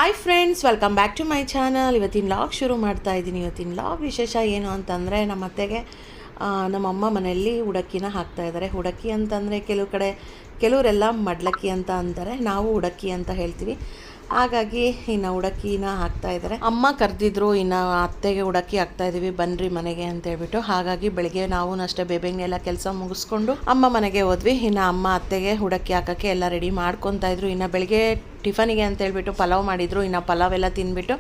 Hi friends, welcome back to my channel. ಇವತ್ತಿನ log ಶುರು ಮಾಡ್ತಾ ಇದ್ದೀನಿ. ಇವತ್ತಿನ ಲಾಗ್ ವಿಶೇಷ ಏನು ಅಂತಂದರೆ, ನಮ್ಮ ಅತ್ತೆಗೆ ನಮ್ಮಮ್ಮ ಮನೆಯಲ್ಲಿ ಉಡಕ್ಕಿನ ಹಾಕ್ತಾಯಿದ್ದಾರೆ. ಉಡಕ್ಕಿ ಅಂತಂದರೆ ಕೆಲವರೆಲ್ಲ ಮಡ್ಲಕ್ಕಿ ಅಂತ ಅಂತಾರೆ, ನಾವು ಉಡಕ್ಕಿ ಅಂತ ಹೇಳ್ತೀವಿ. ಹಾಗಾಗಿ ಇನ್ನು ಉಡಕ್ಕಿನ ಹಾಕ್ತಾಯಿದ್ದಾರೆ. ಅಮ್ಮ ಕರೆದಿದ್ರು, ಇನ್ನು ಅತ್ತೆಗೆ ಉಡಕ್ಕಿ ಹಾಕ್ತಾಯಿದ್ದೀವಿ ಬನ್ನಿರಿ ಮನೆಗೆ ಅಂತ ಹೇಳ್ಬಿಟ್ಟು. ಹಾಗಾಗಿ ಬೆಳಿಗ್ಗೆ ನಾವು ಅಷ್ಟೇ ಬೇಬೇಗನೆಲ್ಲ ಕೆಲಸ ಮುಗಿಸ್ಕೊಂಡು ಅಮ್ಮ ಮನೆಗೆ ಹೋದ್ವಿ. ಇನ್ನು ಅಮ್ಮ ಅತ್ತೆಗೆ ಉಡಕ್ಕಿ ಹಾಕೋಕ್ಕೆ ಎಲ್ಲ ರೆಡಿ ಮಾಡ್ಕೊತಾಯಿದ್ರು. ಇನ್ನು ಬೆಳಿಗ್ಗೆ ಟಿಫನಿಗೆ ಅಂತ ಹೇಳ್ಬಿಟ್ಟು ಪಲಾವ್ ಮಾಡಿದರು. ಇನ್ನು ಪಲಾವ್ ಎಲ್ಲ ತಿಂದ್ಬಿಟ್ಟು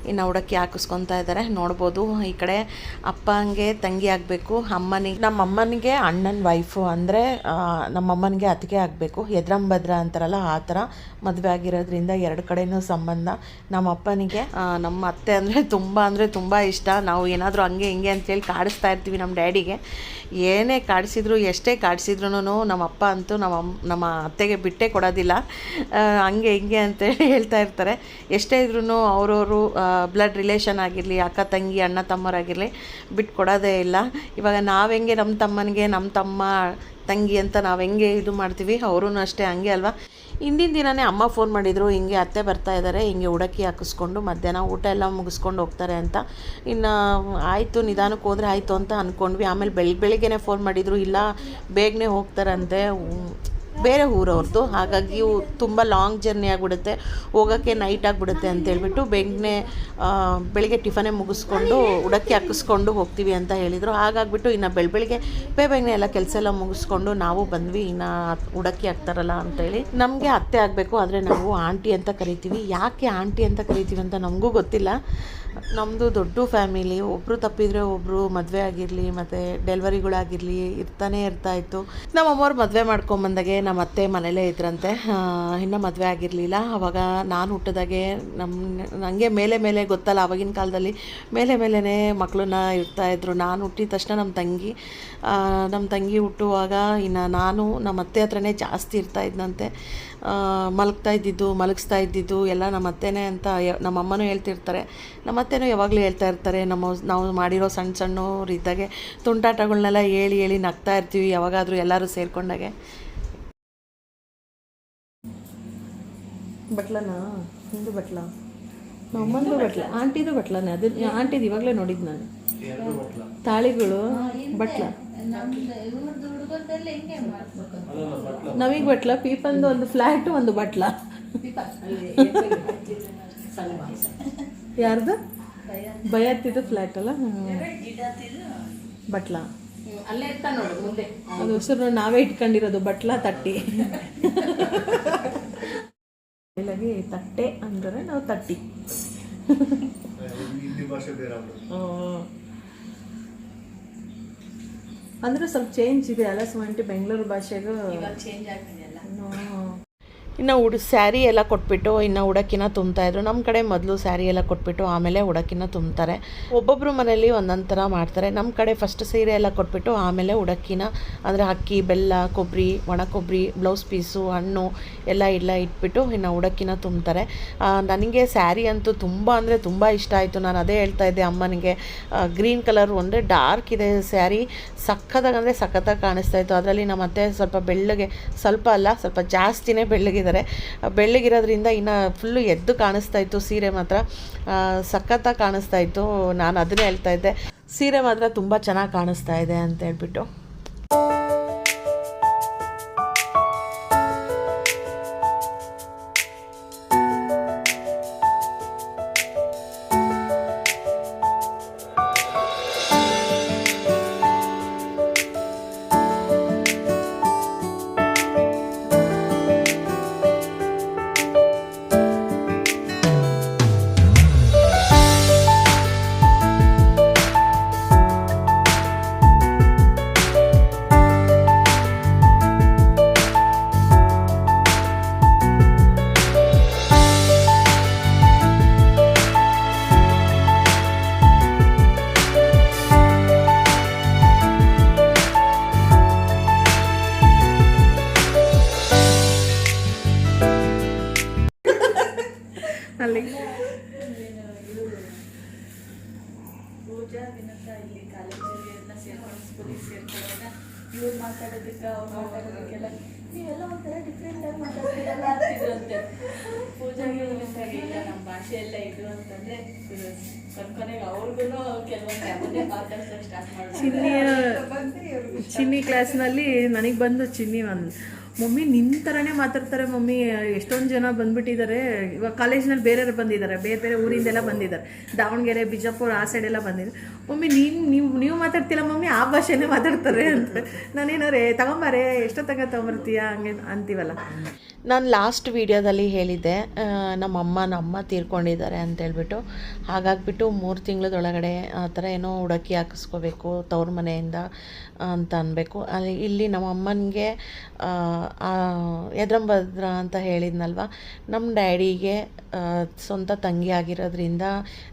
ಇನ್ನು ಉಡಕ್ಕಿ ಹಾಕಿಸ್ಕೊತಾ ಇದ್ದಾರೆ. ನೋಡ್ಬೋದು, ಈ ಕಡೆ ಅಪ್ಪಂಗೆ ತಂಗಿ ಆಗಬೇಕು, ನಮ್ಮಮ್ಮನಿಗೆ ಅಣ್ಣನ ವೈಫು ಅಂದರೆ ನಮ್ಮಮ್ಮನಿಗೆ ಅತ್ತಿಗೆ ಆಗಬೇಕು. ಎದ್ರಂಬದ್ರ ಅಂತಾರಲ್ಲ, ಆ ಥರ ಮದುವೆ ಆಗಿರೋದ್ರಿಂದ ಎರಡು ಕಡೆಯೂ ಸಂಬಂಧ. ನಮ್ಮ ಅಪ್ಪನಿಗೆ ನಮ್ಮ ಅತ್ತೆ ಅಂದರೆ ತುಂಬ ಇಷ್ಟ. ನಾವು ಏನಾದರೂ ಹಂಗೆ ಹಿಂಗೆ ಅಂತೇಳಿ ಕಾಡಿಸ್ತಾ ಇರ್ತೀವಿ ನಮ್ಮ ಡ್ಯಾಡಿಗೆ. ಏನೇ ಕಾಡಿಸಿದ್ರು, ಎಷ್ಟೇ ಕಾಡಿಸಿದ್ರು ನಮ್ಮ ಅಪ್ಪ ಅಂತೂ ನಮ್ಮ ಅತ್ತೆಗೆ ಬಿಟ್ಟೇ ಕೊಡೋದಿಲ್ಲ. ಹಂಗೆ ಹಿಂಗೆ ಅಂತೇಳಿ ಹೇಳ್ತಾ ಇರ್ತಾರೆ. ಎಷ್ಟೇ ಇದ್ರೂ ಅವರವರು ಬ್ಲಡ್ ರಿಲೇಷನ್ ಆಗಿರಲಿ, ಅಕ್ಕ ತಂಗಿ ಅಣ್ಣ ತಮ್ಮರಾಗಿರಲಿ, ಬಿಟ್ಟು ಕೊಡೋದೇ ಇಲ್ಲ. ಇವಾಗ ನಾವು ಹೆಂಗೆ ನಮ್ಮ ತಮ್ಮನಿಗೆ ನಮ್ಮ ತಮ್ಮ ತಂಗಿ ಅಂತ ನಾವು ಹೆಂಗೆ ಇದು ಮಾಡ್ತೀವಿ, ಅವರೂ ಅಷ್ಟೇ ಹಂಗೆ ಅಲ್ವಾ. ಹಿಂದಿನ ದಿನವೇ ಅಮ್ಮ ಫೋನ್ ಮಾಡಿದರು, ಹಿಂಗೆ ಅತ್ತೆ ಬರ್ತಾ ಇದ್ದಾರೆ, ಹಿಂಗೆ ಉಡಕ್ಕಿ ಹಾಕಿಸ್ಕೊಂಡು ಮಧ್ಯಾಹ್ನ ಊಟ ಎಲ್ಲ ಮುಗಿಸ್ಕೊಂಡು ಹೋಗ್ತಾರೆ ಅಂತ. ಇನ್ನು ಆಯಿತು, ನಿಧಾನಕ್ಕೆ ಹೋದರೆ ಆಯಿತು ಅಂತ ಅಂದ್ಕೊಂಡ್ವಿ. ಆಮೇಲೆ ಬೆಳಿಗ್ಗೆನೇ ಫೋನ್ ಮಾಡಿದರು, ಇಲ್ಲ ಬೇಗನೆ ಹೋಗ್ತಾರಂತೆ, ಬೇರೆ ಊರವ್ರದ್ದು. ಹಾಗಾಗಿ ತುಂಬ ಲಾಂಗ್ ಜರ್ನಿ ಆಗಿಬಿಡುತ್ತೆ, ಹೋಗೋಕ್ಕೆ ನೈಟ್ ಆಗಿಬಿಡುತ್ತೆ ಅಂತೇಳ್ಬಿಟ್ಟು ಬೇಗನೆ ಬೆಳಿಗ್ಗೆ ಟಿಫನೇ ಮುಗಿಸ್ಕೊಂಡು ಉಡಕ್ಕಿ ಹಾಕಿಸ್ಕೊಂಡು ಹೋಗ್ತೀವಿ ಅಂತ ಹೇಳಿದರು. ಹಾಗಾಗಿಬಿಟ್ಟು ಇನ್ನು ಬೆಳಗ್ಗೆ ಬೇಗನೆ ಎಲ್ಲ ಕೆಲಸ ಎಲ್ಲ ಮುಗಿಸ್ಕೊಂಡು ನಾವು ಬಂದ್ವಿ. ಇನ್ನು ಉಡಕ್ಕಿ ಹಾಕ್ತಾರಲ್ಲ ಅಂತೇಳಿ. ನಮಗೆ ಅತ್ತೆ ಆಗಬೇಕು, ಆದರೆ ನಾವು ಆಂಟಿ ಅಂತ ಕರಿತೀವಿ. ಯಾಕೆ ಆಂಟಿ ಅಂತ ಕರಿತೀವಿ ಅಂತ ನಮಗೂ ಗೊತ್ತಿಲ್ಲ. ನಮ್ಮದು ದೊಡ್ಡ ಫ್ಯಾಮಿಲಿ, ಒಬ್ಬರು ತಪ್ಪಿದರೆ ಒಬ್ಬರು ಮದುವೆ ಆಗಿರಲಿ ಮತ್ತು ಡೆಲಿವರಿಗಳಾಗಿರಲಿ ಇರ್ತಾನೆ ಇರ್ತಾಯಿತ್ತು. ನಮ್ಮ ಅಮ್ಮವ್ರು ಮದುವೆ ಮಾಡ್ಕೊಂಬಂದಾಗೆ ನಮ್ಮ ಅತ್ತೆ ಮನೇಲೇ ಇದ್ರಂತೆ, ಇನ್ನೂ ಮದುವೆ ಆಗಿರಲಿಲ್ಲ. ಆವಾಗ ನಾನು ಹುಟ್ಟಿದಾಗೆ ನನಗೆ ಮೇಲೆ ಗೊತ್ತಲ್ಲ, ಆವಾಗಿನ ಕಾಲದಲ್ಲಿ ಮೇಲೇ ಮಕ್ಕಳನ್ನ ಇರ್ತಾಯಿದ್ರು. ನಾನು ಹುಟ್ಟಿದ ತಕ್ಷಣ ನಮ್ಮ ತಂಗಿ ಹುಟ್ಟುವಾಗ ಇನ್ನು ನಾನು ನಮ್ಮ ಅತ್ತೆ ಹತ್ರನೇ ಜಾಸ್ತಿ ಇರ್ತಾಯಿದ್ದಂತೆ. ಮಲಗಿಸ್ತಾ ಇದ್ದಿದ್ದು ಎಲ್ಲ ನಮ್ಮ ಅತ್ತೆನೇ ಅಂತ ನಮ್ಮಮ್ಮನೂ ಹೇಳ್ತಿರ್ತಾರೆ. ನಮ್ಮ ಅತ್ತೆನೂ ಯಾವಾಗಲೂ ಹೇಳ್ತಾ ಇರ್ತಾರೆ, ನಾವು ಮಾಡಿರೋ ಸಣ್ಣವ್ರು ಇದ್ದಾಗೆ ತುಂಟಾಟಗಳನ್ನೆಲ್ಲ ಹೇಳಿ ನಗ್ತಾ ಇರ್ತೀವಿ ಯಾವಾಗಾದರೂ ಎಲ್ಲರೂ ಸೇರಿಕೊಂಡಾಗೆ. ಬಟ್ಲನಾ ನಿಂದು ಬಟ್ಲ, ನಮ್ಮಮ್ಮಂದು ಬಟ್ಲ, ಆಂಟಿದು ಬಟ್ಲನೇ. ಅದು ಆಂಟಿದು ಇವಾಗಲೇ ನೋಡಿದ್ದು ನಾನು. ತಾಳಿಗಳು ಬಟ್ಲ, ನಮಗೆ ಬಟ್ಲ, ಪೀಪಂದು ಒಂದು ಫ್ಲ್ಯಾಟು ಒಂದು ಬಟ್ಲ. ಯಾರ್ದು? ಬಯತ್ತಿದ್ದು ಫ್ಲ್ಯಾಟ್ ಅಲ್ಲ, ಬಟ್ಲ. ಅದು ಹೆಸರು ನಾವೇ ಇಟ್ಕೊಂಡಿರೋದು, ಬಟ್ಲ ತಟ್ಟಿ. ತಟ್ಟೆ ಅಂದರೆ ನಾವು ತಟ್ಟಿ. ಅಂದರೆ ಸ್ವಲ್ಪ ಚೇಂಜ್ ಇದೆ ಅಲ್ಲ ಸುಮಂಟಿ, ಬೆಂಗಳೂರು ಭಾಷೆಗೂ ಚೇಂಜ್ ಆಗ್ತಿದೆಯಲ್ಲ. ಇನ್ನು ಸ್ಯಾರಿ ಎಲ್ಲ ಕೊಟ್ಬಿಟ್ಟು ಇನ್ನು ಉಡಕ್ಕಿನ ತುಂಬ್ತಾಯಿದ್ರು. ನಮ್ಮ ಕಡೆ ಮೊದಲು ಸ್ಯಾರಿ ಎಲ್ಲ ಕೊಟ್ಬಿಟ್ಟು ಆಮೇಲೆ ಉಡಕ್ಕಿನ ತುಂಬ್ತಾರೆ. ಒಬ್ಬೊಬ್ಬರು ಮನೇಲಿ ಒಂದೊಂದು ಥರ ಮಾಡ್ತಾರೆ. ನಮ್ಮ ಕಡೆ ಫಸ್ಟ್ ಸೀರೆ ಎಲ್ಲ ಕೊಟ್ಬಿಟ್ಟು ಆಮೇಲೆ ಉಡಕ್ಕಿನ, ಅಂದರೆ ಅಕ್ಕಿ, ಬೆಲ್ಲ, ಕೊಬ್ಬರಿ, ಒಣ ಕೊಬ್ಬರಿ, ಬ್ಲೌಸ್ ಪೀಸು, ಹಣ್ಣು ಎಲ್ಲ ಇಟ್ಬಿಟ್ಟು ಇನ್ನು ಉಡಕ್ಕಿನ ತುಂಬ್ತಾರೆ. ನನಗೆ ಸ್ಯಾರಿ ಅಂತೂ ತುಂಬ ಇಷ್ಟ ಆಯಿತು. ನಾನು ಅದೇ ಹೇಳ್ತಾ ಇದ್ದೆ ಅಮ್ಮನಿಗೆ, ಗ್ರೀನ್ ಕಲರ್ ಅಂದರೆ ಡಾರ್ಕ್ ಇದೆ ಸ್ಯಾರಿ, ಸಖತ್ತಾಗಿ ಕಾಣಿಸ್ತಾ ಇತ್ತು. ಅದರಲ್ಲಿ ನಮ್ಮ ಅತ್ತೆ ಸ್ವಲ್ಪ ಜಾಸ್ತಿನೇ ಬೆಳ್ಳಗಿರೋದ್ರಿಂದ ಇನ್ನು ಫುಲ್ಲು ಎದ್ದು ಕಾಣಿಸ್ತಾ ಇತ್ತು. ಸೀರೆ ಮಾತ್ರ ಸಖತ್ತಾಗಿ ಕಾಣಿಸ್ತಾ ಇತ್ತು. ನಾನು ಅದನ್ನೇ ಹೇಳ್ತಾ ಇದ್ದೆ, ಸೀರೆ ಮಾತ್ರ ತುಂಬ ಚೆನ್ನಾಗಿ ಕಾಣಿಸ್ತಾ ಇದೆ ಅಂತ ಹೇಳ್ಬಿಟ್ಟು. ಅಲ್ಲಿ ಪೂಜಾ ದಿನಕ್ಕ ಇಲ್ಲಿ ಕಾಲೇಜಲ್ಲಿ ಎಲ್ಲ ಸೇರ್ಕೊಂಡು ಸ್ಕೂಲಿಗೆ ಸೇರ್ಕೊಳ್ಳೋಣ. ಇವ್ರು ಮಾತಾಡೋದಕ್ಕೆ ಅವ್ರು ಮಾತಾಡೋದಕ್ಕೆಲ್ಲ ನೀವೆಲ್ಲ ಒಂಥರ ಡಿಫ್ರೆಂಟಾಗಿ ಮಾತಾಡ್ತೀರಲ್ಲ ಅಂತಿದ್ರಂತೆ. ಪೂಜಾಗೆ ಇಲ್ಲ ನಮ್ಮ ಎಲ್ಲ ಇದು ಅಂತಂದರೆ ಕೊನೆಗೆ ಅವ್ರಿಗೂ ಕೆಲವೊಂದು ಸ್ಟಾರ್ಟ್ ಮಾಡಿ ಚಿನ್ನಿ ಕ್ಲಾಸ್ನಲ್ಲಿ ನನಗೆ ಬಂದು ಚಿನ್ನಿ ಮಮ್ಮಿ ನಿನ್ನ ಥರನೇ ಮಾತಾಡ್ತಾರೆ ಮಮ್ಮಿ, ಎಷ್ಟೊಂದು ಜನ ಬಂದುಬಿಟ್ಟಿದ್ದಾರೆ ಇವಾಗ ಕಾಲೇಜ್ನಲ್ಲಿ ಬೇರೆಯವ್ರು ಬಂದಿದ್ದಾರೆ, ಬೇರೆ ಬೇರೆ ಊರಿಂದೆಲ್ಲ ಬಂದಿದ್ದಾರೆ, ದಾವಣಗೆರೆ ಬಿಜಾಪುರ ಆ ಸೈಡೆಲ್ಲ ಬಂದಿದ್ದಾರೆ. ಮಮ್ಮಿ ನೀವು ಮಾತಾಡ್ತಿಲ್ಲ ಮಮ್ಮಿ, ಆ ಭಾಷೆನೇ ಮಾತಾಡ್ತಾರೆ ಅಂತ. ನಾನೇನಾರೇ ತಗೊಂಬಾರೆ ಎಷ್ಟೊತ್ತಾಗ ತೊಗೊಂಬರ್ತೀಯ ಹಂಗೆ ಅಂತೀವಲ್ಲ. ನಾನು ಲಾಸ್ಟ್ ವೀಡಿಯೋದಲ್ಲಿ ಹೇಳಿದ್ದೆ ನಮ್ಮ ತೀರ್ಕೊಂಡಿದ್ದಾರೆ ಅಂತೇಳ್ಬಿಟ್ಟು. ಹಾಗಾಗಿಬಿಟ್ಟು 3 ತಿಂಗಳದೊಳಗಡೆ ಆ ಥರ ಏನೋ ಹುಡುಕಿ ಹಾಕಿಸ್ಕೋಬೇಕು ತವ್ರ ಮನೆಯಿಂದ ಅಂತ ಅನ್ಬೇಕು. ಇಲ್ಲಿ ನಮ್ಮ ಅಮ್ಮನಿಗೆ ಎದ್ರಂಭದ್ರ ಅಂತ ಹೇಳಿದ್ನಲ್ವ, ನಮ್ಮ ಡ್ಯಾಡಿಗೆ ಸ್ವಂತ ತಂಗಿ ಆಗಿರೋದ್ರಿಂದ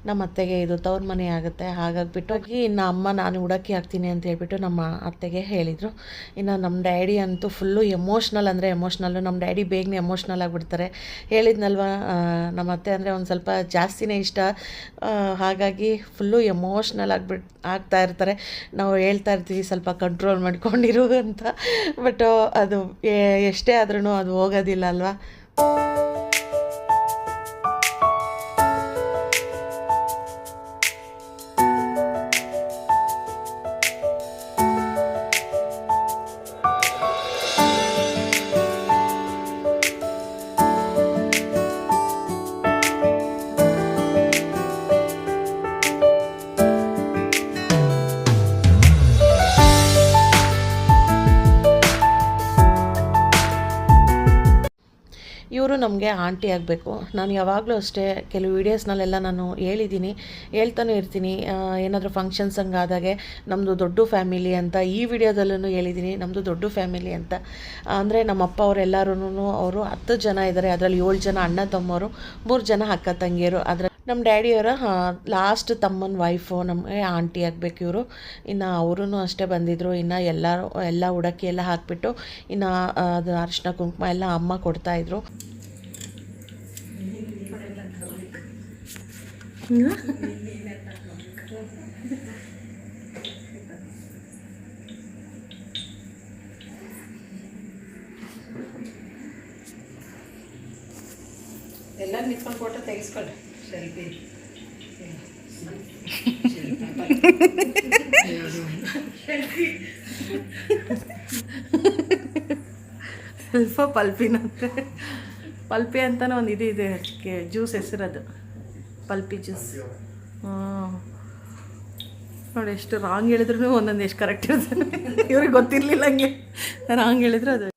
ನಮ್ಮ ಅತ್ತೆಗೆ ಇದು ತವ್ರ ಮನೆ ಆಗುತ್ತೆ. ಹಾಗಾಗಿಬಿಟ್ಟು ಇನ್ನು ಅಮ್ಮ ನಾನು ಹುಡುಕಿ ಹಾಕ್ತೀನಿ ಅಂತ ಹೇಳ್ಬಿಟ್ಟು ನಮ್ಮ ಅತ್ತೆಗೆ ಹೇಳಿದರು. ಇನ್ನು ನಮ್ಮ ಡ್ಯಾಡಿ ಅಂತೂ ಫುಲ್ಲು ಎಮೋಷ್ನಲ್ ಅಂದರೆ ಎಮೋಷ್ನಲ್ಲು. ನಮ್ಮ ಡ್ಯಾಡಿ ಬೇಗನೆ ಎಮೋಷ್ನಲ್ ಆಗಿಬಿಡ್ತಾರೆ. ಹೇಳಿದ್ನಲ್ವ ನಮ್ಮ ಅತ್ತೆ ಅಂದರೆ ಒಂದು ಸ್ವಲ್ಪ ಜಾಸ್ತಿನೇ ಇಷ್ಟ. ಹಾಗಾಗಿ ಫುಲ್ಲು ಎಮೋಷ್ನಲ್ ಆಗ್ತಾ ಇರ್ತಾರೆ. ನಾವು ಹೇಳ್ತಾ ಇರ್ತೀವಿ ಸ್ವಲ್ಪ ಕಂಟ್ರೋಲ್ ಮಾಡ್ಕೊಂಡಿರು ಅಂತ. ಬಟ್ ಅದು ಎಷ್ಟೇ ಆದ್ರೂ ಅದು ಹೋಗೋದಿಲ್ಲ ಅಲ್ವಾ. ಇವರು ನಮಗೆ ಆಂಟಿ ಆಗಬೇಕು. ನಾನು ಯಾವಾಗಲೂ ಅಷ್ಟೇ ಕೆಲವು ವೀಡಿಯೋಸ್ನಲ್ಲೆಲ್ಲ ನಾನು ಹೇಳ್ತಾನೆ ಇರ್ತೀನಿ. ಏನಾದರೂ ಫಂಕ್ಷನ್ಸ್ ಹಂಗಾದಾಗೆ ನಮ್ಮದು ದೊಡ್ಡ ಫ್ಯಾಮಿಲಿ ಅಂತ. ಈ ವಿಡಿಯೋದಲ್ಲೂ ಹೇಳಿದ್ದೀನಿ ನಮ್ಮದು ದೊಡ್ಡ ಫ್ಯಾಮಿಲಿ ಅಂತ. ಅಂದರೆ ನಮ್ಮ ಅಪ್ಪ ಅವರೆಲ್ಲರೂ ಅವರು 10 ಜನ ಇದ್ದಾರೆ. ಅದರಲ್ಲಿ 7 ಜನ ಅಣ್ಣ ತಮ್ಮವರು, 3 ಜನ ಅಕ್ಕ ತಂಗಿಯರು. ಅದರ ನಮ್ಮ ಡ್ಯಾಡಿಯವರ ಲಾಸ್ಟ್ ತಮ್ಮನ ವೈಫು ನಮಗೆ ಆಂಟಿ ಆಗಬೇಕು ಇವರು. ಇನ್ನು ಅವರೂ ಅಷ್ಟೇ ಬಂದಿದ್ದರು. ಇನ್ನು ಎಲ್ಲ ಹುಡುಕಿ ಎಲ್ಲ ಹಾಕಿಬಿಟ್ಟು ಇನ್ನು ಅದು ಅರಿಶಿನ ಕುಂಕುಮ ಎಲ್ಲ ಅಮ್ಮ ಕೊಡ್ತಾಯಿದ್ರು. ಎಲ್ಲ ನಿಂತ್ಕೊಂಡು ಫೋಟೋ ತೆಗೆಸ್ಕೊಳ್ಳಿ ಸೆಲ್ಫಿ. ಸ್ವಲ್ಪ ಪಲ್ಪಿನಂತೆ ಪಲ್ಪಿ ಅಂತಲೇ ಒಂದು ಇದೆ ಜ್ಯೂಸ್ ಹೆಸರದು ಪಲ್ಪಿ ಜ್ಯೂಸ್. ನೋಡಿ ಎಷ್ಟು ರಾಂಗ್ ಹೇಳಿದ್ರು ಒಂದೊಂದು ಎಷ್ಟು ಕರೆಕ್ಟ್ ಇರ್ತದೆ. ಇವ್ರಿಗೆ ಗೊತ್ತಿರಲಿಲ್ಲ ಹಂಗೆ ರಾಂಗ್ ಹೇಳಿದ್ರು ಅದು.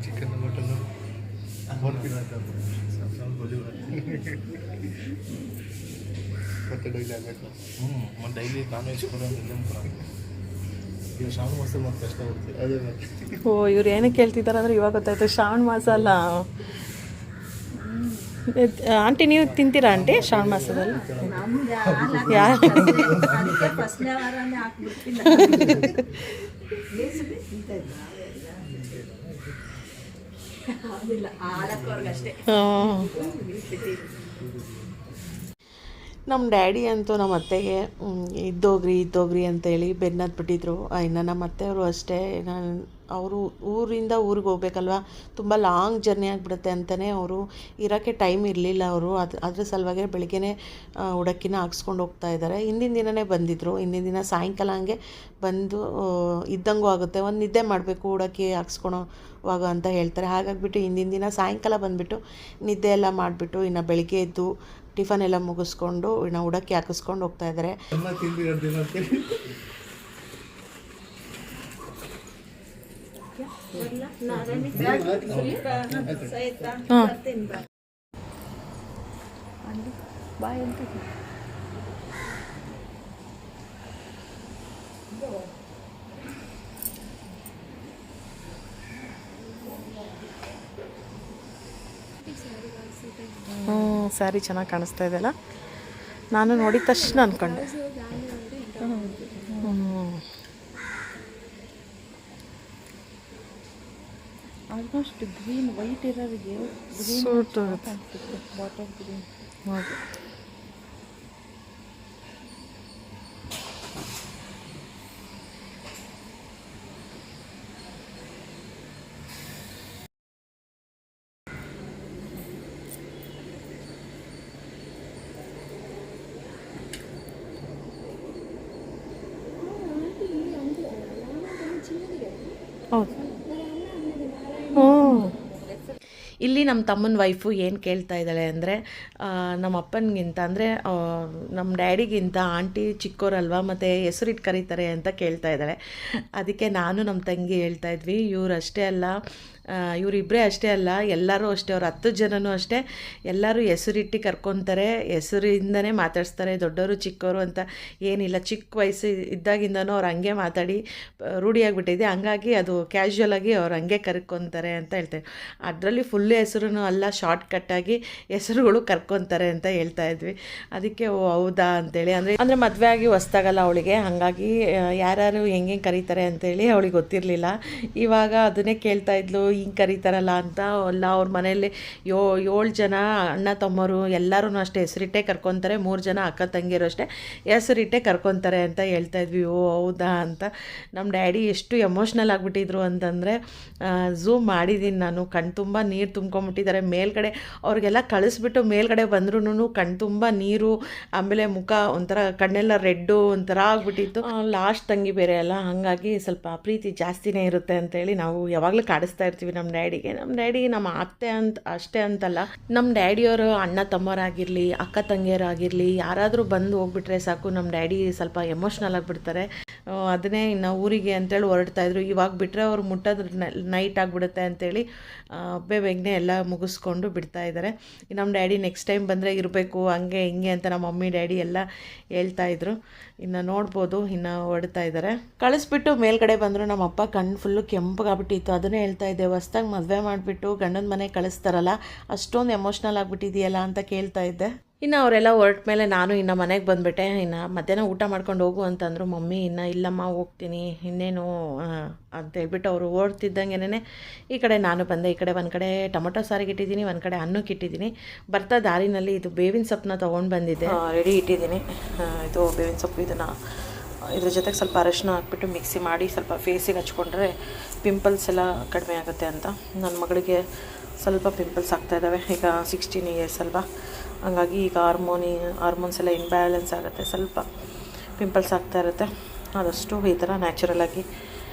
ಚಿಕನ್ ಮಟನ್ ಮತ್ತೆ ಡೈಲಿ ಆಗಬೇಕು. ಮತ್ತು ಡೈಲಿ ನಾನ್ ವೆಜ್ ಈಗ ಶ್ರಾವಣ ಮಾಸ ಮತ್ತೆ ಕಷ್ಟ ಕೊಡ್ತೀವಿ. ಅದೇ ಓ ಇವ್ರು ಏನಕ್ಕೆ ಕೇಳ್ತಿದ್ದಾರೆ ಅಂದರೆ ಇವಾಗ ಗೊತ್ತಾಯ್ತು. ಶ್ರಾವಣ ಮಾಸ ಅಲ್ಲ ಆಂಟಿ, ನೀವು ತಿಂತೀರಾ ಆಂಟಿ ಶ್ರಾವಣ ಮಾಸದಲ್ಲಿ? ಫಸ್ಟ್ನೇ ವಾರನೇ ಹಾಕ್ಬಿಡ್ತಿಲ್ಲ. ಅಷ್ಟೇ. ನಮ್ಮ ಡ್ಯಾಡಿ ಅಂತೂ ನಮ್ಮ ಅತ್ತೆಗೆ ಇದ್ದೋಗ್ರಿ ಅಂತೇಳಿ ಬೆನ್ನತ್ಬಿಟ್ಟಿದ್ರು. ಇನ್ನು ನಮ್ಮ ಅತ್ತೆಯವರು ಅಷ್ಟೇ, ಅವರು ಊರಿಂದ ಊರಿಗೆ ಹೋಗ್ಬೇಕಲ್ವ, ತುಂಬ ಲಾಂಗ್ ಜರ್ನಿ ಆಗಿಬಿಡುತ್ತೆ ಅಂತಲೇ ಅವರು ಇರೋಕ್ಕೆ ಟೈಮ್ ಇರಲಿಲ್ಲ. ಅವರು ಅದ್ರ ಸಲುವಾಗಿ ಬೆಳಗ್ಗೆನೇ ಹುಡುಕಿನ ಹಾಕ್ಸ್ಕೊಂಡು ಹೋಗ್ತಾ ಇದ್ದಾರೆ. ಹಿಂದಿನ ದಿನವೇ ಬಂದಿದ್ದರು. ಹಿಂದಿನ ದಿನ ಸಾಯಂಕಾಲ ಹಂಗೆ ಬಂದು ಇದ್ದಂಗೂ ಆಗುತ್ತೆ, ಒಂದು ನಿದ್ದೆ ಮಾಡಬೇಕು ಹುಡುಕಿ ಹಾಕ್ಸ್ಕೊಳೋವಾಗ ಅಂತ ಹೇಳ್ತಾರೆ. ಹಾಗಾಗಿಬಿಟ್ಟು ಹಿಂದಿನ ದಿನ ಸಾಯಂಕಾಲ ಬಂದುಬಿಟ್ಟು ನಿದ್ದೆ ಎಲ್ಲ ಮಾಡಿಬಿಟ್ಟು ಇನ್ನು ಬೆಳಗ್ಗೆ ಎದ್ದು ಟಿಫನ್ ಎಲ್ಲ ಮುಗಿಸ್ಕೊಂಡು ಇನ್ನು ಹುಡುಕಿ ಹಾಕಿಸ್ಕೊಂಡು ಹೋಗ್ತಾ ಇದ್ದಾರೆ. ಬಾಯ್ ಅಂತ ಸ್ಯಾರಿ ಚೆನ್ನಾಗಿ ಕಾಣಿಸ್ತಾ ಇದೆಯಲ್ಲ, ನಾನು ನೋಡಿದ ತಕ್ಷಣ ಅಂದ್ಕೊಂಡೆ. ಆಲ್ಮೋಸ್ಟ್ ಗ್ರೀನ್ ವೈಟ್ ಇರೋರಿಗೆ ಸೂಟ್ ಆಗುತ್ತೆ. Bottle green. ಹೌದು. ಹೌದು. ಇಲ್ಲಿ ನಮ್ಮ ತಮ್ಮನ ವೈಫು ಏನು ಕೇಳ್ತಾ ಇದ್ದಾಳೆ ಅಂದರೆ, ನಮ್ಮ ಅಪ್ಪನಿಗಿಂತ ಅಂದರೆ ನಮ್ಮ ಡ್ಯಾಡಿಗಿಂತ ಆಂಟಿ ಚಿಕ್ಕೋರಲ್ವ, ಮತ್ತು ಹೆಸರಿಟ್ಟು ಕರೀತಾರೆ ಅಂತ ಕೇಳ್ತಾ ಇದ್ದಾಳೆ. ಅದಕ್ಕೆ ನಾನು ನಮ್ಮ ತಂಗಿ ಹೇಳ್ತಾ ಇದ್ವಿ, ಇವರಷ್ಟೇ ಅಲ್ಲ, ಇವರಿಬ್ಬರೇ ಅಷ್ಟೇ ಅಲ್ಲ, ಎಲ್ಲರೂ ಅಷ್ಟೇ, ಅವ್ರು 10 ಜನನೂ ಅಷ್ಟೇ, ಎಲ್ಲರೂ ಹೆಸರಿಟ್ಟು ಕರ್ಕೊತಾರೆ, ಹೆಸರಿಂದನೇ ಮಾತಾಡಿಸ್ತಾರೆ, ದೊಡ್ಡವರು ಚಿಕ್ಕವರು ಅಂತ ಏನಿಲ್ಲ. ಚಿಕ್ಕ ವಯಸ್ಸು ಇದ್ದಾಗಿಂದನೂ ಅವ್ರು ಹಂಗೆ ಮಾತಾಡಿ ರೂಢಿಯಾಗಿಬಿಟ್ಟಿದೆ. ಹಂಗಾಗಿ ಅದು ಕ್ಯಾಶುವಲಾಗಿ ಅವ್ರು ಹಂಗೆ ಕರ್ಕೊತಾರೆ ಅಂತ ಹೇಳ್ತಾರೆ. ಅದರಲ್ಲಿ ಫುಲ್ ಹೆಸರು ಅಲ್ಲ, ಶಾರ್ಟ್ ಕಟ್ಟಾಗಿ ಹೆಸರುಗಳು ಕರ್ಕೊತಾರೆ ಅಂತ ಹೇಳ್ತಾ ಇದ್ವಿ. ಅದಕ್ಕೆ ಓ ಹೌದಾ ಅಂತೇಳಿ, ಅಂದರೆ ಮದುವೆ ಆಗಿ ಹೊಸ್ದಾಗಲ್ಲ ಅವಳಿಗೆ, ಹಾಗಾಗಿ ಯಾರ್ಯಾರು ಹೆಂಗೆ ಕರೀತಾರೆ ಅಂತೇಳಿ ಅವಳಿಗೆ ಗೊತ್ತಿರಲಿಲ್ಲ. ಇವಾಗ ಅದನ್ನೇ ಕೇಳ್ತಾ ಇದ್ಲು, ಹಿಂಗೆ ಕರೀತಾರಲ್ಲ ಅಂತ. ಅಲ್ಲ, ಅವ್ರ ಮನೆಯಲ್ಲಿ 7 ಜನ ಅಣ್ಣ ತಮ್ಮರು ಎಲ್ಲರೂ ಅಷ್ಟೇ ಹೆಸರಿಟ್ಟೇ ಕರ್ಕೊತಾರೆ, 3 ಜನ ಅಕ್ಕ ತಂಗಿಯರು ಅಷ್ಟೇ ಹೆಸರಿಟ್ಟೇ ಕರ್ಕೊತಾರೆ ಅಂತ ಹೇಳ್ತಾ ಇದ್ವಿ. ಓ ಹೌದಾ ಅಂತ. ನಮ್ಮ ಡ್ಯಾಡಿ ಎಷ್ಟು ಎಮೋಷ್ನಲ್ ಆಗಿಬಿಟ್ಟಿದ್ರು ಅಂತಂದರೆ, ಝೂಮ್ ಮಾಡಿದ್ದೀನಿ ನಾನು, ಕಣ್ ತುಂಬ ನೀರು ತುಂಬ್ಕೊಂಬಿಟ್ಟಿದ್ದಾರೆ. ಮೇಲ್ಗಡೆ ಅವ್ರಿಗೆಲ್ಲ ಕಳಿಸ್ಬಿಟ್ಟು ಮೇಲ್ಗಡೆ ಬಂದ್ರೂ ಕಣ್ ತುಂಬ ನೀರು, ಆಮೇಲೆ ಮುಖ ಒಂಥರ ಕಣ್ಣೆಲ್ಲ ರೆಡ್ಡು ಒಂಥರ ಆಗ್ಬಿಟ್ಟಿತ್ತು. ಲಾಸ್ಟ್ ತಂಗಿ ಬೇರೆ ಅಲ್ಲ, ಹಾಗಾಗಿ ಸ್ವಲ್ಪ ಪ್ರೀತಿ ಜಾಸ್ತಿನೇ ಇರುತ್ತೆ ಅಂತೇಳಿ ನಾವು ಯಾವಾಗಲೂ ಕಾಡಿಸ್ತಾ ಇರ್ತೀವಿ ನಮ್ಮ ಡ್ಯಾಡಿಗೆ. ನಮ್ಮ ಡ್ಯಾಡಿ ನಮ್ಮ ಅತ್ತೆ ಅಂತ ಅಷ್ಟೇ ಅಂತಲ್ಲ, ನಮ್ಮ ಡ್ಯಾಡಿಯವರು ಅಣ್ಣ ತಮ್ಮರಾಗಿರಲಿ, ಅಕ್ಕ ತಂಗಿಯರಾಗಿರಲಿ, ಯಾರಾದರೂ ಬಂದು ಹೋಗ್ಬಿಟ್ರೆ ಸಾಕು, ನಮ್ಮ ಡ್ಯಾಡಿ ಸ್ವಲ್ಪ ಎಮೋಷ್ನಲ್ ಆಗಿಬಿಡ್ತಾರೆ. ಅದನ್ನೇ ಇನ್ನು ಊರಿಗೆ ಅಂತೇಳಿ ಹೊರಡ್ತಾಯಿದ್ರು. ಇವಾಗ ಬಿಟ್ಟರೆ ಅವ್ರು ಮುಟ್ಟೋದು ನೈಟ್ ಆಗಿಬಿಡುತ್ತೆ ಅಂತೇಳಿ ಬೇಗನೆ ಎಲ್ಲ ಮುಗಿಸ್ಕೊಂಡು ಬಿಡ್ತಾ ಇದ್ದಾರೆ. ನಮ್ಮ ಡ್ಯಾಡಿ ನೆಕ್ಸ್ಟ್ ಟೈಮ್ ಬಂದರೆ ಇರಬೇಕು, ಹಂಗೆ ಹಿಂಗೆ ಅಂತ ನಮ್ಮ ಮಮ್ಮಿ ಡ್ಯಾಡಿ ಎಲ್ಲ ಹೇಳ್ತಾಯಿದ್ರು. ಇನ್ನು ನೋಡ್ಬೋದು, ಇನ್ನು ಹೊರಡ್ತಾ ಇದ್ದಾರೆ. ಕಳಿಸ್ಬಿಟ್ಟು ಮೇಲ್ಗಡೆ ಬಂದರು. ನಮ್ಮ ಅಪ್ಪ ಕಣ್ಣು ಫುಲ್ಲು ಕೆಂಪಗಾಗ್ಬಿಟ್ಟಿತ್ತು. ಅದನ್ನೇ ಹೇಳ್ತಾ ಇದ್ದೆ, ಹೊಸ್ದಾಗಿ ಮದುವೆ ಮಾಡಿಬಿಟ್ಟು ಗಂಡನ ಮನೆ ಕಳಿಸ್ತಾರಲ್ಲ, ಅಷ್ಟೊಂದು ಎಮೋಷ್ನಲ್ ಆಗಿಬಿಟ್ಟಿದೆಯಲ್ಲ ಅಂತ ಕೇಳ್ತಾ ಇದ್ದೆ. ಇನ್ನು ಅವರೆಲ್ಲ ಹೊರಟ ಮೇಲೆ ನಾನು ಇನ್ನು ಮನೆಗೆ ಬಂದುಬಿಟ್ಟೆ. ಇನ್ನು ಮಧ್ಯಾಹ್ನ ಊಟ ಮಾಡ್ಕೊಂಡು ಹೋಗು ಅಂತಂದರು ಮಮ್ಮಿ. ಇನ್ನು ಇಲ್ಲಮ್ಮ ಹೋಗ್ತೀನಿ ಇನ್ನೇನು ಅಂತ ಹೇಳ್ಬಿಟ್ಟು ಅವರು ಓಡ್ತಿದ್ದಂಗೆನೇ ಈ ಕಡೆ ನಾನು ಬಂದೆ. ಈ ಕಡೆ ಒಂದು ಕಡೆ ಟೊಮೊಟೊ ಸಾರಿಗೆ ಇಟ್ಟಿದ್ದೀನಿ, ಒಂದು ಕಡೆ ಅನ್ನಕ್ಕೆ ಇಟ್ಟಿದ್ದೀನಿ. ಬರ್ತಾ ದಾರಿನಲ್ಲಿ ಇದು ಬೇವಿನ ಸೊಪ್ಪನ್ನ ತೊಗೊಂಡು ಬಂದಿದ್ದೆ, ರೆಡಿ ಇಟ್ಟಿದ್ದೀನಿ. ಇದು ಬೇವಿನ ಸೊಪ್ಪು, ಇದನ್ನು ಇದ್ರ ಜೊತೆಗೆ ಸ್ವಲ್ಪ ಅರಶಿನ ಹಾಕ್ಬಿಟ್ಟು ಮಿಕ್ಸಿ ಮಾಡಿ ಸ್ವಲ್ಪ ಫೇಸಿಗೆ ಹಚ್ಕೊಂಡ್ರೆ ಪಿಂಪಲ್ಸ್ ಎಲ್ಲ ಕಡಿಮೆ ಆಗುತ್ತೆ ಅಂತ. ನನ್ನ ಮಗಳಿಗೆ ಸ್ವಲ್ಪ ಪಿಂಪಲ್ಸ್ ಆಗ್ತಾಯಿದ್ದಾವೆ, ಈಗ 16 ಇಯರ್ಸ್ ಅಲ್ವಾ, ಹಂಗಾಗಿ ಈಗ ಹಾರ್ಮೋನ್ಸ್ ಎಲ್ಲ ಇನ್ಬ್ಯಾಲೆನ್ಸ್ ಆಗುತ್ತೆ, ಸ್ವಲ್ಪ ಪಿಂಪಲ್ಸ್ ಆಗ್ತಾ ಇರುತ್ತೆ. ಆದಷ್ಟು ಈ ಥರ ನ್ಯಾಚುರಲಾಗಿ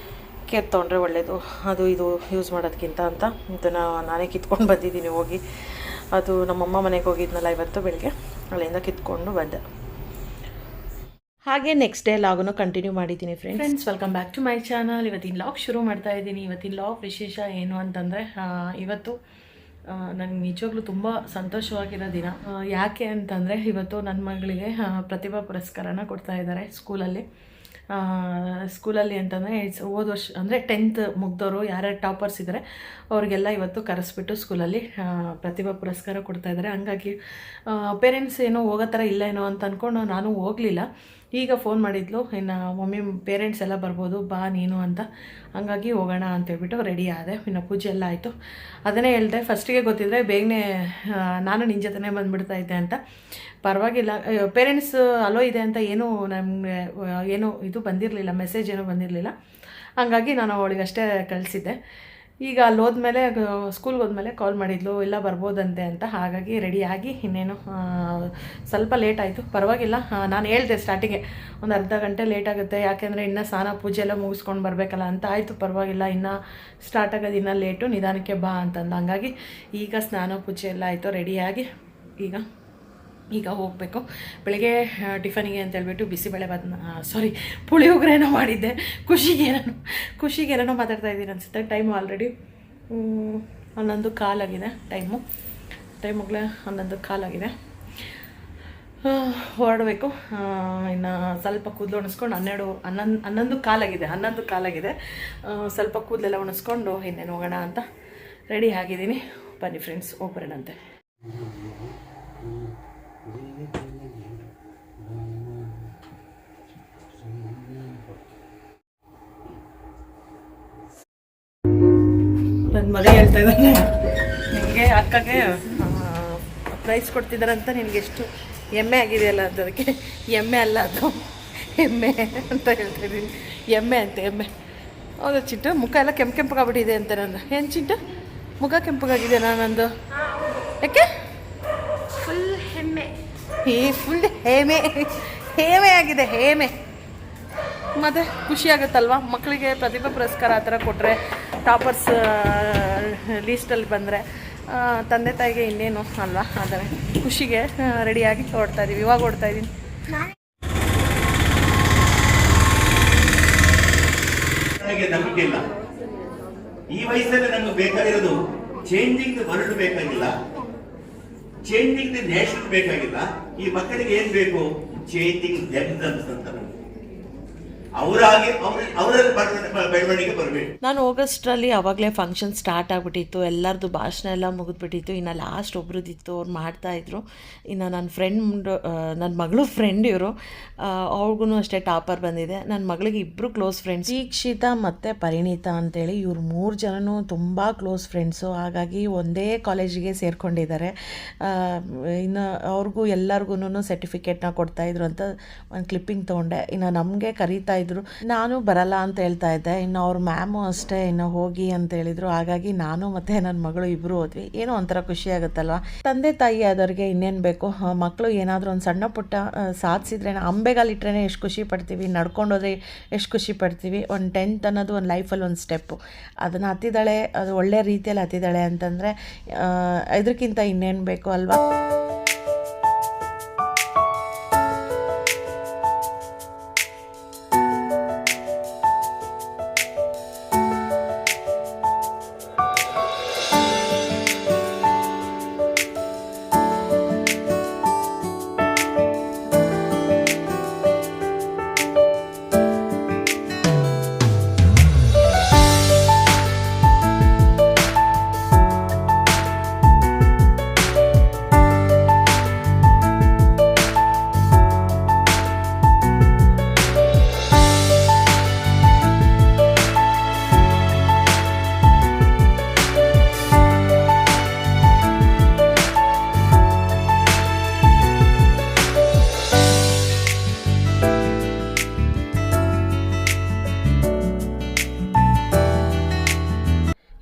ಕೇರ್ ತೊಗೊಂಡ್ರೆ ಒಳ್ಳೆಯದು, ಅದು ಇದು ಯೂಸ್ ಮಾಡೋದಕ್ಕಿಂತ ಅಂತ. ಇದನ್ನು ನಾನೇ ಕಿತ್ಕೊಂಡು ಬಂದಿದ್ದೀನಿ ಹೋಗಿ. ಅದು ನಮ್ಮಮ್ಮ ಮನೆಗೆ ಹೋಗಿದ್ನಲ್ಲ ಇವತ್ತು ಬೆಳಗ್ಗೆ, ಅಲ್ಲಿಂದ ಕಿತ್ಕೊಂಡು ಬಂದೆ. ಹಾಗೆ ನೆಕ್ಸ್ಟ್ ಡೇ ಲಾಗನ್ನು ಕಂಟಿನ್ಯೂ ಮಾಡಿದ್ದೀನಿ. Friends welcome back to my channel. ಇವತ್ತಿನ ಲಾಗ್ ಶುರು ಮಾಡ್ತಾ ಇದ್ದೀನಿ. ಇವತ್ತಿನ ಲಾಗ್ ವಿಶೇಷ ಏನು ಅಂತಂದರೆ, ಇವತ್ತು ನನಗೆ ನಿಜವಾಗ್ಲೂ ತುಂಬ ಸಂತೋಷವಾಗಿರೋ ದಿನ. ಯಾಕೆ ಅಂತಂದರೆ, ಇವತ್ತು ನನ್ನ ಮಗಳಿಗೆ ಪ್ರತಿಭಾ ಪುರಸ್ಕಾರನ ಕೊಡ್ತಾ ಇದ್ದಾರೆ ಸ್ಕೂಲಲ್ಲಿ ಅಂತಂದರೆ ಹೋದ ವರ್ಷ ಅಂದರೆ 10th ಮುಗ್ದವರು ಯಾರ್ಯಾರು ಟಾಪರ್ಸ್ ಇದ್ದಾರೆ ಅವ್ರಿಗೆಲ್ಲ ಇವತ್ತು ಕರೆಸ್ಬಿಟ್ಟು ಸ್ಕೂಲಲ್ಲಿ ಪ್ರತಿಭಾ ಪುರಸ್ಕಾರ ಕೊಡ್ತಾಯಿದ್ದಾರೆ. ಹಂಗಾಗಿ ಪೇರೆಂಟ್ಸ್ ಏನೋ ಹೋಗೋ ಥರ ಇಲ್ಲ ಏನೋ ಅಂತ ಅಂದ್ಕೊಂಡು ನಾನು ಹೋಗಲಿಲ್ಲ. ಈಗ ಫೋನ್ ಮಾಡಿದ್ಲು, ಇನ್ನು ಮಮ್ಮಿ ಪೇರೆಂಟ್ಸ್ ಎಲ್ಲ ಬರ್ಬೋದು ಬಾ ನೀನು ಅಂತ. ಹಂಗಾಗಿ ಹೋಗೋಣ ಅಂತೇಳ್ಬಿಟ್ಟು ರೆಡಿ ಆದೆ. ಇನ್ನು ಪೂಜೆ ಎಲ್ಲ ಆಯಿತು. ಅದನ್ನೇ ಹೇಳಿದೆ, ಫಸ್ಟಿಗೆ ಗೊತ್ತಿದ್ದರೆ ಬೇಗನೆ ನಾನು ನಿನ್ನ ಜೊತೆನೇ ಬಂದುಬಿಡ್ತಾ ಇದ್ದೆ ಅಂತ. ಪರವಾಗಿಲ್ಲ, ಪೇರೆಂಟ್ಸ್ ಅಲೋ ಇದೆ ಅಂತ ನಮಗೆ ಏನೂ ಇದು ಬಂದಿರಲಿಲ್ಲ, ಮೆಸೇಜ್ ಏನೂ ಬಂದಿರಲಿಲ್ಲ. ಹಂಗಾಗಿ ನಾನು ಅವಳಿಗಷ್ಟೇ ಕಳಿಸಿದ್ದೆ. ಈಗ ಅಲ್ಲಿ ಹೋದ್ಮೇಲೆ ಸ್ಕೂಲ್ಗೆ ಹೋದ್ಮೇಲೆ ಕಾಲ್ ಮಾಡಿದ್ಲು, ಇಲ್ಲ ಬರ್ಬೋದಂತೆ ಅಂತ. ಹಾಗಾಗಿ ರೆಡಿಯಾಗಿ ಇನ್ನೇನು ಸ್ವಲ್ಪ ಲೇಟ್ ಆಯಿತು, ಪರವಾಗಿಲ್ಲ. ನಾನು ಹೇಳಿದೆ ಸ್ಟಾರ್ಟಿಗೆ ಒಂದು ಅರ್ಧ ಗಂಟೆ ಲೇಟ್ ಆಗುತ್ತೆ, ಯಾಕೆಂದರೆ ಇನ್ನೂ ಸ್ನಾನ ಪೂಜೆ ಎಲ್ಲ ಮುಗಿಸ್ಕೊಂಡು ಬರಬೇಕಲ್ಲ ಅಂತ. ಆಯಿತು ಪರವಾಗಿಲ್ಲ, ಇನ್ನೂ ಸ್ಟಾರ್ಟ್ ಆಗೋದು ಇನ್ನೂ ಲೇಟು, ನಿಧಾನಕ್ಕೆ ಬಾ ಅಂತಂದು. ಹಂಗಾಗಿ ಈಗ ಸ್ನಾನ ಪೂಜೆ ಎಲ್ಲ ಆಯಿತು, ರೆಡಿಯಾಗಿ ಈಗ ಹೋಗಬೇಕು. ಬೆಳಗ್ಗೆ ಟಿಫನಿಗೆ ಅಂತೇಳ್ಬಿಟ್ಟು ಪುಳಿಯೋಗರೆನೋ ಮಾಡಿದ್ದೆ. ಖುಷಿಗೇನೋ ಮಾತಾಡ್ತಾ ಇದ್ದೀನಿ ಅನಿಸುತ್ತೆ. ಟೈಮು ಆಲ್ರೆಡಿ 11:15 ಆಗಿದೆ. ಟೈಮುಗಳೇ 11:15 ಹೊರಡಬೇಕು. ಇನ್ನು ಸ್ವಲ್ಪ ಕೂದಲು ಒಣಸ್ಕೊಂಡು 11:15 ಆಗಿದೆ. ಸ್ವಲ್ಪ ಕೂದಲೆಲ್ಲ ಒಣಸ್ಕೊಂಡು ಇನ್ನೇನು ಹೋಗೋಣ ಅಂತ ರೆಡಿ ಆಗಿದ್ದೀನಿ. ಬನ್ನಿ ಫ್ರೆಂಡ್ಸ್, ಹೋಗ್ಬರೋಣಂತೆ. ನನ್ನ ಮಗ ಹೇಳ್ತಾ ಇದ್ದಾನೆ ನಿಮಗೆ ಅಕ್ಕಗೆ ಪ್ರೈಸ್ ಕೊಡ್ತಿದ್ದಾರೆ ಅಂತ ನಿನಗೆ ಎಷ್ಟು ಹೆಮ್ಮೆ ಆಗಿದೆಯಲ್ಲ ಅಂತ. ಅದಕ್ಕೆ ಎಮ್ಮೆ ಅಲ್ಲ ಅದು ಎಮ್ಮೆ ಅಂತ ಹೇಳ್ತಾ ಇದ್ದೀನಿ. ಎಮ್ಮೆ ಅಂತ ಎಮ್ಮೆ. ಹೌದಾ ಚಿಂಟು? ಮುಖ ಎಲ್ಲ ಕೆಂಪಗಾಗ್ಬಿಟ್ಟಿದೆ ಅಂತ ನಂದು. ಏನು ಚಿಂಟು ಮುಖ ಕೆಂಪಗಾಗಿದೆ ನಂದು? ಯಾಕೆ? ಫುಲ್ ಹೆಮ್ಮೆ. ಫುಲ್ ಹೇಮೆ ಹೇಮೆ ಆಗಿದೆ ಹೇಮೆ. ಮತ್ತು ಖುಷಿ ಆಗುತ್ತಲ್ವ ಮಕ್ಕಳಿಗೆ ಪ್ರತಿಭಾ ಪುರಸ್ಕಾರ ಆ ಥರ ಕೊಟ್ಟರೆ, ಟಾಪರ್ಸ್ ಲೀಸ್ಟಲ್ಲಿ ಬಂದರೆ ತಂದೆ ತಾಯಿಗೆ ಇನ್ನೇನು ಅಲ್ವಾ. ಆದರೆ ಖುಷಿಗೆ ರೆಡಿಯಾಗಿ ಓಡ್ತಾ ಇದ್ದೀವಿ. ಇವಾಗ ಓಡ್ತಾ ಇದ್ದೀನಿ. ನನಗೆ ನಂಬಿಕೆ ಇಲ್ಲ. ಈ ವಯಸ್ಸಲ್ಲಿ ನಮಗೆ ಬೇಕಾಗಿರೋದು ಚೇಂಜಿಂಗ್ ದ ವರ್ಲ್ಡ್ ಬೇಕಾಗಿಲ್ಲ, ಚೇಂಜಿಂಗ್ ದಿ ನೇಷನ್ ಬೇಕಾಗಿಲ್ಲ. ಈ ಮಕ್ಕಳಿಗೆ ಏನ್ ಬೇಕು? ಚೇಂಜಿಂಗ್ ದೆಮ್ಸೆಲ್ವ್ಸ್ ಅಂತ. ಅವರಾಗಿ ಅವರಲ್ಲಿ ಬೆಳವಣಿಗೆ ಬರಬೇಕು. ನಾನು ಆಗಸ್ಟ್ರಲ್ಲಿ ಆವಾಗಲೇ ಫಂಕ್ಷನ್ ಸ್ಟಾರ್ಟ್ ಆಗಿಬಿಟ್ಟಿತ್ತು. ಎಲ್ಲರದ್ದು ಭಾಷಣ ಎಲ್ಲ ಮುಗಿದ್ಬಿಟ್ಟಿತ್ತು. ಇನ್ನು ಲಾಸ್ಟ್ ಒಬ್ರದ್ದಿತ್ತು, ಅವ್ರು ಮಾಡ್ತಾಯಿದ್ರು. ಇನ್ನು ನನ್ನ ಫ್ರೆಂಡ್, ನನ್ನ ಮಗಳು ಫ್ರೆಂಡ್ ಇವರು, ಅವ್ರಿಗೂ ಅಷ್ಟೇ ಟಾಪರ್ ಬಂದಿದೆ. ನನ್ನ ಮಗಳಿಗೆ ಇಬ್ಬರು ಕ್ಲೋಸ್ ಫ್ರೆಂಡ್ಸ್, ದೀಕ್ಷಿತಾ ಮತ್ತು ಪರಿಣೀತಾ ಅಂತೇಳಿ. ಇವ್ರು 3 ಜನನೂ ತುಂಬ ಕ್ಲೋಸ್ ಫ್ರೆಂಡ್ಸು. ಹಾಗಾಗಿ ಒಂದೇ ಕಾಲೇಜಿಗೆ ಸೇರಿಕೊಂಡಿದ್ದಾರೆ. ಇನ್ನು ಅವ್ರಿಗೂ ಎಲ್ಲರಿಗೂ ಸರ್ಟಿಫಿಕೇಟ್ನ ಕೊಡ್ತಾಯಿದ್ರು ಅಂತ ಒಂದು ಕ್ಲಿಪ್ಪಿಂಗ್ ತೊಗೊಂಡೆ. ಇನ್ನು ನಮಗೆ ಕರೀತಾ ಇದ್ರು. ನಾನು ಬರಲ್ಲ ಅಂತ ಹೇಳ್ತಾ ಇದ್ದೆ. ಇನ್ನು ಅವ್ರ ಮ್ಯಾಮು ಅಷ್ಟೇ ಇನ್ನು ಹೋಗಿ ಅಂತ ಹೇಳಿದರು. ಹಾಗಾಗಿ ನಾನು ಮತ್ತು ನನ್ನ ಮಗಳು ಇಬ್ಬರು ಹೋದ್ವಿ. ಏನೋ ಒಂಥರ ಖುಷಿ ಆಗುತ್ತಲ್ವ. ತಂದೆ ತಾಯಿ ಆದವ್ರಿಗೆ ಇನ್ನೇನು ಬೇಕು? ಮಕ್ಕಳು ಏನಾದರೂ ಒಂದು ಸಣ್ಣ ಪುಟ್ಟ ಸಾಧಿಸಿದ್ರೆ, ಅಂಬೆಗಾಲಿಟ್ರೇ ಎಷ್ಟು ಖುಷಿ ಪಡ್ತೀವಿ, ನಡ್ಕೊಂಡೋದ್ರೆ ಎಷ್ಟು ಖುಷಿ ಪಡ್ತೀವಿ. ಒಂದು 10th ಅನ್ನೋದು ಒಂದು ಲೈಫಲ್ಲಿ ಒಂದು ಸ್ಟೆಪ್ಪು. ಅದನ್ನು ಹತ್ತಿದ್ದಾಳೆ, ಅದು ಒಳ್ಳೆ ರೀತಿಯಲ್ಲಿ ಹತ್ತಿದ್ದಾಳೆ ಅಂತಂದರೆ ಇದಕ್ಕಿಂತ ಇನ್ನೇನು ಬೇಕು ಅಲ್ವಾ.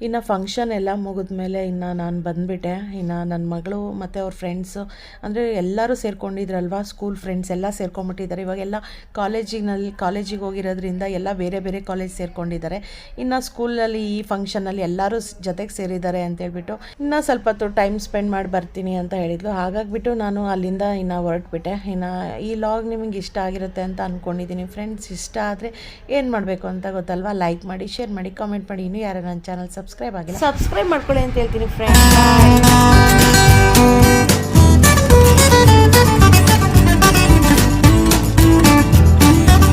ಇನ್ನು ಫಂಕ್ಷನ್ ಎಲ್ಲ ಮುಗಿದ್ಮೇಲೆ ಇನ್ನು ನಾನು ಬಂದುಬಿಟ್ಟೆ. ಇನ್ನು ನನ್ನ ಮಗಳು ಮತ್ತು ಅವ್ರ ಫ್ರೆಂಡ್ಸು, ಅಂದರೆ ಎಲ್ಲರೂ ಸೇರ್ಕೊಂಡಿದ್ರಲ್ವ, ಸ್ಕೂಲ್ ಫ್ರೆಂಡ್ಸ್ ಎಲ್ಲ ಸೇರ್ಕೊಂಡ್ಬಿಟ್ಟಿದ್ದಾರೆ. ಇವಾಗೆಲ್ಲ ಕಾಲೇಜಿಗೆ ಹೋಗಿರೋದ್ರಿಂದ ಎಲ್ಲ ಬೇರೆ ಬೇರೆ ಕಾಲೇಜ್ ಸೇರ್ಕೊಂಡಿದ್ದಾರೆ. ಇನ್ನು ಸ್ಕೂಲಲ್ಲಿ ಈ ಫಂಕ್ಷನಲ್ಲಿ ಎಲ್ಲರೂ ಜೊತೆಗೆ ಸೇರಿದ್ದಾರೆ ಅಂತೇಳ್ಬಿಟ್ಟು ಇನ್ನೂ ಸ್ವಲ್ಪ ಹೊತ್ತು ಟೈಮ್ ಸ್ಪೆಂಡ್ ಮಾಡಿ ಬರ್ತೀನಿ ಅಂತ ಹೇಳಿದ್ಲು. ಹಾಗಾಗಿಬಿಟ್ಟು ನಾನು ಅಲ್ಲಿಂದ ಇನ್ನು ಹೊರಟ್ಬಿಟ್ಟೆ. ಇನ್ನು ಈ ಲಾಗ್ ನಿಮಗೆ ಇಷ್ಟ ಆಗಿರುತ್ತೆ ಅಂತ ಅಂದ್ಕೊಂಡಿದ್ದೀನಿ ಫ್ರೆಂಡ್ಸ್. ಇಷ್ಟ ಆದರೆ ಏನು ಮಾಡಬೇಕು ಅಂತ ಗೊತ್ತಲ್ವ? ಲೈಕ್ ಮಾಡಿ, ಶೇರ್ ಮಾಡಿ, ಕಾಮೆಂಟ್ ಮಾಡಿ. ಇನ್ನೂ ಯಾರು ನನ್ನ ಚಾನಲ್ ಸಬ್ಸ್ಕ್ರೈಬ್ ಆಗಿಲ್ಲ, ಸಬ್ಸ್ಕ್ರೈಬ್ ಮಾಡ್ಕೊಳ್ಳಿ ಅಂತ ಹೇಳ್ತೀನಿ ಫ್ರೆಂಡ್ಸ್.